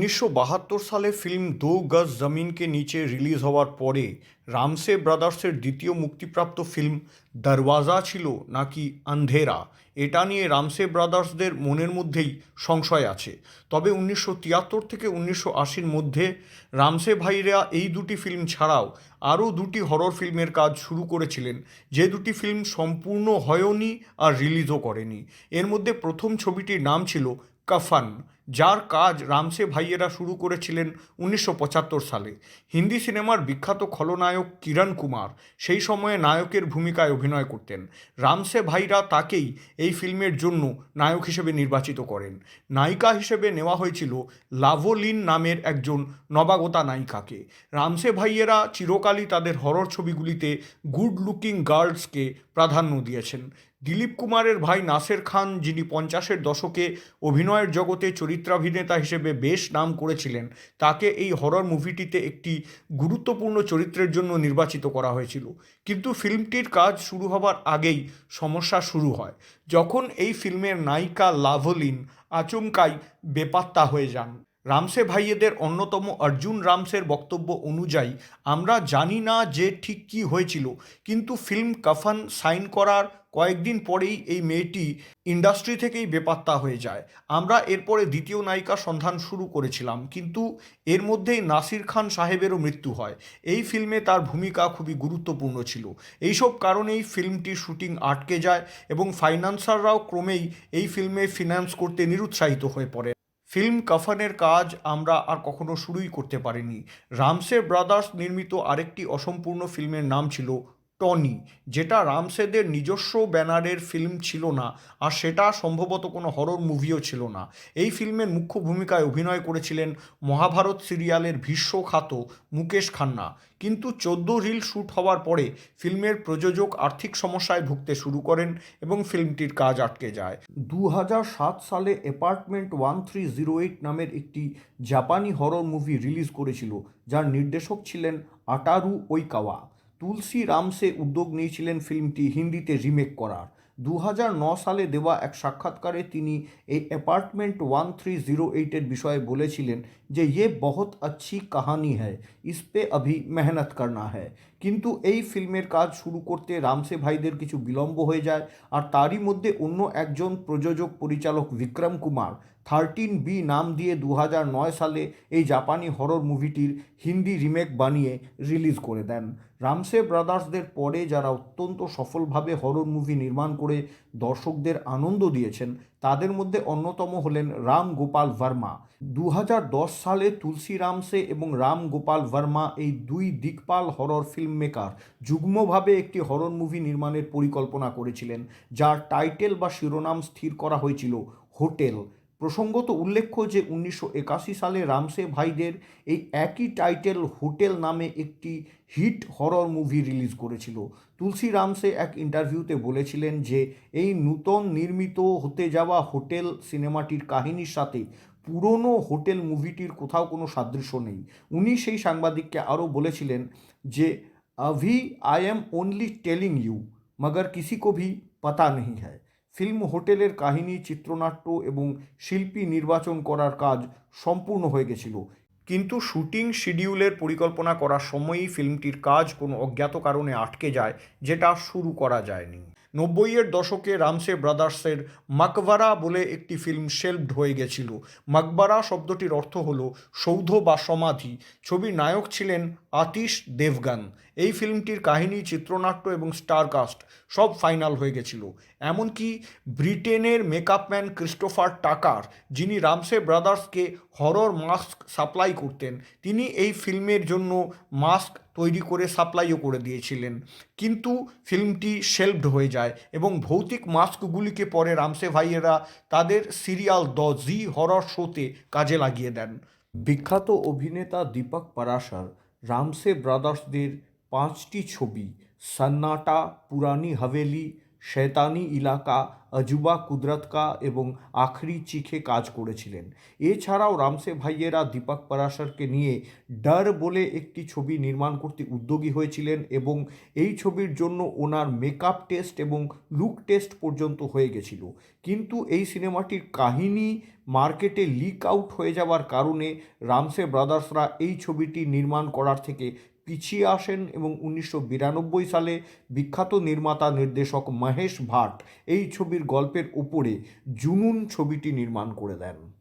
1972 সালে ফিল্ম দো গজ জমিনকে নিচে রিলিজ হওয়ার পরে রামসে ব্রাদার্সের দ্বিতীয় মুক্তিপ্রাপ্ত ফিল্ম দরওয়াজা ছিল নাকি আন্ধেরা, এটা নিয়ে রামসে ব্রাদার্সদের মনের মধ্যেই সংশয় আছে। তবে 1973 থেকে 1980-র মধ্যে রামসে ভাইরা এই দুটি ফিল্ম ছাড়াও আরও দুটি হরর ফিল্মের কাজ শুরু করেছিলেন, যে দুটি ফিল্ম সম্পূর্ণ হয়নি আর রিলিজও করেনি। এর মধ্যে প্রথম ছবিটির নাম ছিল কাফান, যার কাজ রামসে ভাইয়েরা শুরু করেছিলেন 1975 সালে। হিন্দি সিনেমার বিখ্যাত খলনায়ক কিরণ কুমার সেই সময়ে নায়কের ভূমিকায় অভিনয় করতেন। রামসে ভাইরা তাকেই এই ফিল্মের জন্য নায়ক হিসেবে নির্বাচিত করেন। নায়িকা হিসেবে নেওয়া হয়েছিল লাভলিন নামের একজন নবাগতা নায়িকাকে। রামসে ভাইয়েরা চিরকালই তাদের হরর ছবিগুলিতে গুড লুকিং গার্লসকে প্রাধান্য দিয়েছেন। দিলীপ কুমারের ভাই নাসের খান, যিনি 50-এর দশকে অভিনয়ের জগতে চরিত্রাভিনেতা হিসেবে বেশ নাম করেছিলেন, তাকে এই হরর মুভিটিতে একটি গুরুত্বপূর্ণ চরিত্রের জন্য নির্বাচিত করা হয়েছিল। কিন্তু ফিল্মটির কাজ শুরু হবার আগেই সমস্যা শুরু হয়, যখন এই ফিল্মের নায়িকা লাভলিন আচমকাই বেপাত্তা হয়ে যান। রামসে ভাইয়েদের অন্যতম অর্জুন রামসের বক্তব্য অনুযায়ী, আমরা জানি না যে ঠিক কী হয়েছিল, কিন্তু ফিল্ম কাফান সাইন করার কয়েকদিন পরেই এই মেয়েটি ইন্ডাস্ট্রি থেকেই বেপাত্তা হয়ে যায়। আমরা এরপরে দ্বিতীয় নায়িকার সন্ধান শুরু করেছিলাম, কিন্তু এর মধ্যেই নাসির খান সাহেবেরও মৃত্যু হয়। এই ফিল্মে তার ভূমিকা খুবই গুরুত্বপূর্ণ ছিল। এইসব কারণেই ফিল্মটির শুটিং আটকে যায় এবং ফাইন্যান্সাররাও ক্রমেই এই ফিল্মে ফিন্যান্স করতে নিরুৎসাহিত হয়ে পড়ে। ফিল্ম কাফানের কাজ আমরা আর কখনো শুরুই করতে পারিনি। রামসে ব্রাদার্স নির্মিত আরেকটি অসম্পূর্ণ ফিল্মের নাম ছিল টনি, যেটা রামসেদের নিজস্ব ব্যানারের ফিল্ম ছিল না, আর সেটা সম্ভবত কোনো হরর মুভিও ছিল না। এই ফিল্মের মুখ্য ভূমিকায় অভিনয় করেছিলেন মহাভারত সিরিয়ালের ভীষ্মখ্যাত মুকেশ খান্না। কিন্তু 14 রিল শ্যুট হওয়ার পরে ফিল্মের প্রযোজক আর্থিক সমস্যায় ভুগতে শুরু করেন এবং ফিল্মটির কাজ আটকে যায়। 2007 সালে অ্যাপার্টমেন্ট 1308 নামের একটি জাপানি হরর মুভি রিলিজ করেছিল, যার নির্দেশক ছিলেন আটারু ওইকাওয়া। তুলসী রামসে উদ্যোগ নিয়েছিলেন ফিল্মটি হিন্দিতে রিমেক করার। 2009 সালে দেওয়া এক সাক্ষাৎকারে তিনি এই অ্যাপার্টমেন্ট 1308-এর বিষয়ে বলেছিলেন যে ये बहुत अच्छी कहानी है, इस पे अभी मेहनत करना है। কিন্তু এই ফিল্মের কাজ শুরু করতে রামসে ভাইদের কিছু বিলম্ব হয়ে যায়, আর তারই মধ্যে অন্য একজন প্রযোজক পরিচালক বিক্রম কুমার 13B নাম দিয়ে 2009 সালে এই জাপানি হরর মুভিটির হিন্দি রিমেক বানিয়ে রিলিজ করে দেন। রামসে ব্রাদার্সদের পরে যারা অত্যন্ত সফলভাবে হরর মুভি নির্মাণ করে দর্শকদের আনন্দ দিয়েছেন, তাদের মধ্যে অন্যতম হলেন রাম গোপাল ভার্মা। 2010 সালে তুলসী রামসে এবং রাম গোপাল ভার্মা, এই দুই দিকপাল হরর ফিল্ম মেকার, যুগ্মভাবে একটি হরর মুভি নির্মাণের পরিকল্পনা করেছিলেন, যার টাইটেল বা শিরোনাম স্থির করা হয়েছিল হোটেল। প্রসঙ্গত উল্লেখ্য যে 1981 সালে রামসে ভাইদের এই একই টাইটেল হোটেল নামে একটি হিট হরর মুভি রিলিজ করেছিল। তুলসী রামসে এক ইন্টারভিউতে বলেছিলেন যে এই নূতন নির্মিত হতে যাওয়া হোটেল সিনেমাটির কাহিনীর সাথে পুরনো হোটেল মুভিটির কোথাও কোনো সাদৃশ্য নেই। উনি সেই সাংবাদিককে আরও বলেছিলেন যে अभी I am only telling you मगर किसी को भी पता नहीं है। ফিল্ম হোটেলের কাহিনী, চিত্রনাট্য এবং শিল্পী নির্বাচন করার কাজ সম্পূর্ণ হয়ে গেছিল, কিন্তু শুটিং শিডিউলের পরিকল্পনা করার সময়ই ফিল্মটির কাজ কোনো অজ্ঞাত কারণে আটকে যায়, যেটা শুরু করা যায়নি। 90-এর দশকে রামসে ব্রাদার্সের মাকবারা বলে একটি ফিল্ম শেলভড হয়ে গেছিল। মাকবারা শব্দটির অর্থ হলো সৌধ বা সমাধি। ছবির নায়ক ছিলেন আতিশ দেবগান। এই ফিল্মটির কাহিনী, চিত্রনাট্য এবং স্টারকাস্ট সব ফাইনাল হয়ে গেছিল। এমনকি ব্রিটেনের মেকআপম্যান ক্রিস্টোফার টাকার, যিনি রামসে ব্রাদার্সকে হরর মাস্ক সাপ্লাই করতেন, তিনি এই ফিল্মের জন্য মাস্ক তৈরি করে সাপ্লাইও করে দিয়েছিলেন। কিন্তু ফিল্মটি শেলভড হয়ে যায় এবং ভৌতিক মাস্কগুলিকে পরে রামসে ভাইয়েরা তাদের সিরিয়াল দ্য জি হরর শোতে কাজে লাগিয়ে দেন। বিখ্যাত অভিনেতা দীপক পরাশর রামসে ব্রাদার্সদের 5টি ছবি সন্নাটা, পুরানি হাভেলি, শয়তানি ইলাকা, অজুবা কুদরত কা এবং আখরি চিখে কাজ করেছিলেন। এছাড়াও রামসে ভাইয়েরা দীপক পরাশরকে নিয়ে ডর বলে একটি ছবি নির্মাণ করতে উদ্যোগী হয়েছিলেন এবং এই ছবির জন্য ওনার মেকআপ টেস্ট এবং লুক টেস্ট পর্যন্ত হয়ে গেছিল। কিন্তু এই সিনেমাটির কাহিনী মার্কেটে লিক আউট হয়ে যাওয়ার কারণে রামসে ব্রাদার্সরা এই ছবিটি নির্মাণ করার থেকে পিছিয়ে আসেন এবং 1992 সালে বিখ্যাত নির্মাতা নির্দেশক মহেশ ভাট এই ছবির গল্পের উপরে জুনুন ছবিটি নির্মাণ করে দেন।